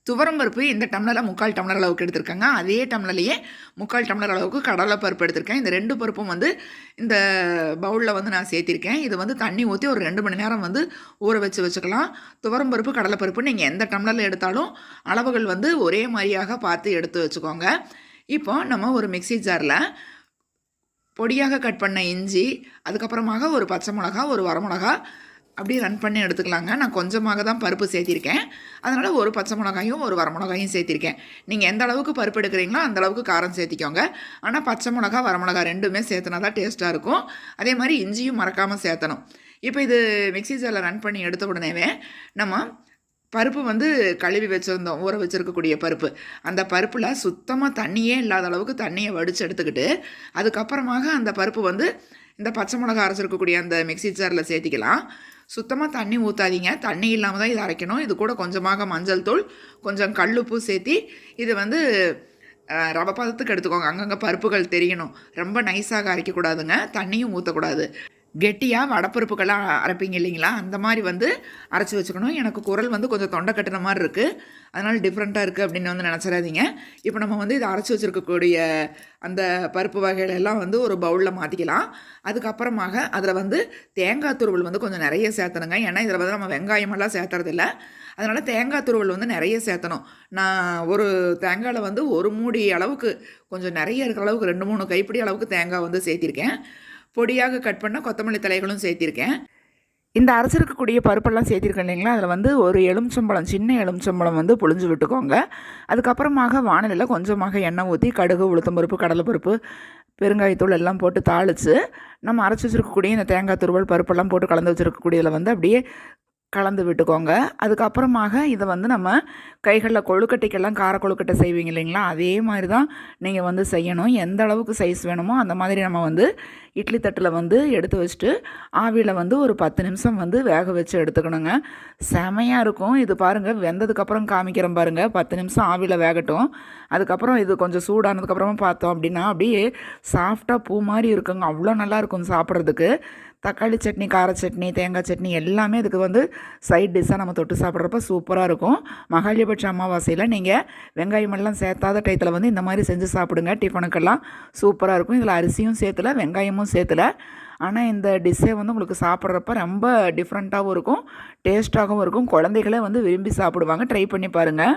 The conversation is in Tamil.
துவரம்பருப்பு இந்த டம்ளரில் 3/4 டம்ளர் அளவுக்கு எடுத்திருக்கேங்க. அதே டம்ளர்லேயே 3/4 டம்ளர் அளவுக்கு கடலை பருப்பு எடுத்திருக்கேன். இந்த 2 பருப்பும் வந்து இந்த பவுலில் வந்து நான் சேர்த்திருக்கேன். இது வந்து தண்ணி ஊற்றி ஒரு 2 மணி நேரம் வந்து ஊற வச்சுக்கலாம். துவரம்பருப்பு கடலைப்பருப்பு நீங்கள் எந்த டம்ளரில் எடுத்தாலும் அளவுகள் வந்து ஒரே மாதிரியாக பார்த்து எடுத்து வச்சுக்கோங்க. இப்போ நம்ம ஒரு மிக்ஸி ஜாரில் பொடியாக கட் பண்ண இஞ்சி, அதுக்கப்புறமாக ஒரு பச்சை மிளகா, ஒரு வரமிளகா அப்படியே ரன் பண்ணி எடுத்துக்கலாங்க. நான் கொஞ்சமாக தான் பருப்பு சேர்த்திருக்கேன். அதனால் ஒரு பச்சை மிளகாயும் ஒரு வரமிளகாயும் சேர்த்திருக்கேன். நீங்கள் எந்த அளவுக்கு பருப்பு எடுக்கிறீங்களோ அந்த அளவுக்கு காரம் சேர்த்திக்கோங்க. ஆனால் பச்சை மிளகா வரமிளகா ரெண்டுமே சேர்த்துனா தான் டேஸ்ட்டாக இருக்கும். அதே மாதிரி இஞ்சியும் மறக்காமல் சேர்த்தணும். இப்போ இது மிக்ஸி ஜாரில் ரன் பண்ணி எடுத்த உடனேவே நம்ம பருப்பு வந்து கழுவி வச்சுருந்தோம், ஊற வச்சுருக்கக்கூடிய பருப்பு. அந்த பருப்பில் சுத்தமாக தண்ணியே இல்லாத அளவுக்கு தண்ணியை வடித்து எடுத்துக்கிட்டு அதுக்கப்புறமாக அந்த பருப்பு வந்து இந்த பச்சை மிளகா அரைச்சிருக்கக்கூடிய அந்த மிக்ஸி ஜாரில் சேர்த்திக்கலாம். சுத்தமாக தண்ணி ஊற்றாதீங்க. தண்ணி இல்லாமல் தான் இது அரைக்கணும். இது கூட கொஞ்சமாக மஞ்சள் தூள், கொஞ்சம் கல்லுப்பு சேர்த்தி இது வந்து ரவை பதத்துக்கு எடுத்துக்கோங்க. அங்கங்கே பருப்புகள் தெரியணும். ரொம்ப நைஸாக அரைக்கக்கூடாதுங்க. தண்ணியும் ஊற்றக்கூடாது. கெட்டியாக வடப்பருப்புக்கெல்லாம் அரைப்பீங்க இல்லைங்களா, அந்த மாதிரி வந்து அரைச்சி வச்சுக்கணும். எனக்கு குரல் வந்து கொஞ்சம் தொண்டை கட்டுன மாதிரி இருக்குது, அதனால் டிஃப்ரெண்ட்டாக இருக்குது அப்படின்னு வந்து நினச்சிடாதீங்க. இப்போ நம்ம வந்து இதை அரைச்சி வச்சுருக்கக்கூடிய அந்த பருப்பு வகைகளெல்லாம் வந்து ஒரு பவுலில் மாற்றிக்கலாம். அதுக்கப்புறமாக அதில் வந்து தேங்காய் துருவல் வந்து கொஞ்சம் நிறைய சேர்த்தணுங்க. ஏன்னா இதில் வந்து நம்ம வெங்காயமெல்லாம் சேர்த்துறதில்ல, அதனால் தேங்காய் துருவல் வந்து நிறைய சேர்த்தணும். நான் ஒரு தேங்காயில் வந்து ஒரு மூடி அளவுக்கு கொஞ்சம் நிறைய இருக்கிற அளவுக்கு 2-3 கைப்பிடி அளவுக்கு தேங்காய் வந்து சேர்த்திருக்கேன். பொடியாக கட் பண்ண கொத்தமல்லி தலைகளும் சேர்த்திருக்கேன். இந்த அரைச்சிருக்கக்கூடிய பருப்பெல்லாம் சேர்த்திருக்கேன் இல்லைங்களா, அதில் வந்து ஒரு எலுமிச்சம்பழம், சின்ன எலுமிச்சம்பழம் வந்து புழிஞ்சு விட்டுக்கோங்க. அதுக்கப்புறமாக வானலியில் கொஞ்சமாக எண்ணெய் ஊற்றி கடுகு, உளுத்தம்பருப்பு, கடலைப்பருப்பு, பெருங்காயத்தூள் எல்லாம் போட்டு தாளித்து நம்ம அரைச்சி வச்சுருக்கக்கூடிய இந்த தேங்காய் துருவல் பருப்பெல்லாம் போட்டு கலந்து வச்சுருக்கக்கூடியதில் வந்து அப்படியே கலந்து விட்டுக்கோங்க. அதுக்கப்புறமாக இதை வந்து நம்ம கைகளில் கொழுக்கட்டைக்கெல்லாம் கார கொழுக்கட்டை செய்வீங்க இல்லைங்களா, அதே மாதிரி தான் நீங்கள் வந்து செய்யணும். எந்த அளவுக்கு சைஸ் வேணுமோ அந்த மாதிரி நம்ம வந்து இட்லி தட்டில் வந்து எடுத்து வச்சுட்டு ஆவியில் வந்து ஒரு 10 நிமிஷம் வந்து வேக வச்சு எடுத்துக்கணுங்க. செமையாக இருக்கும். இது பாருங்கள், வெந்ததுக்கப்புறம் காமிக்கிறேன் பாருங்கள். 10 நிமிஷம் ஆவியில் வேகட்டும். அதுக்கப்புறம் இது கொஞ்சம் சூடானதுக்கப்புறமா பார்த்தோம் அப்படின்னா அப்படியே சாஃப்டாக பூ மாதிரி இருக்குங்க. அவ்வளோ நல்லாயிருக்கும் சாப்பிட்றதுக்கு. தக்காளி சட்னி, கார சட்னி, தேங்காய் சட்னி எல்லாமே இதுக்கு வந்து சைட் டிஷ்ஷாக நம்ம தொட்டு சாப்பிட்றப்ப சூப்பராக இருக்கும். மகாலயபட்ச அமாவாசையில் நீங்கள் வெங்காயமெல்லாம் சேர்த்தாத டயத்தில் வந்து இந்த மாதிரி செஞ்சு சாப்பிடுங்க. டிஃபனுக்கெல்லாம் சூப்பராக இருக்கும். இதில் அரிசியும் சேர்த்துல, வெங்காயமும் சேர்த்துல. ஆனால் இந்த டிஷ்ஷே வந்து உங்களுக்கு சாப்பிட்றப்ப ரொம்ப டிஃப்ரெண்ட்டாகவும் இருக்கும், டேஸ்ட்டாகவும் இருக்கும். குழந்தைகளே வந்து விரும்பி சாப்பிடுவாங்க. ட்ரை பண்ணி பாருங்கள்.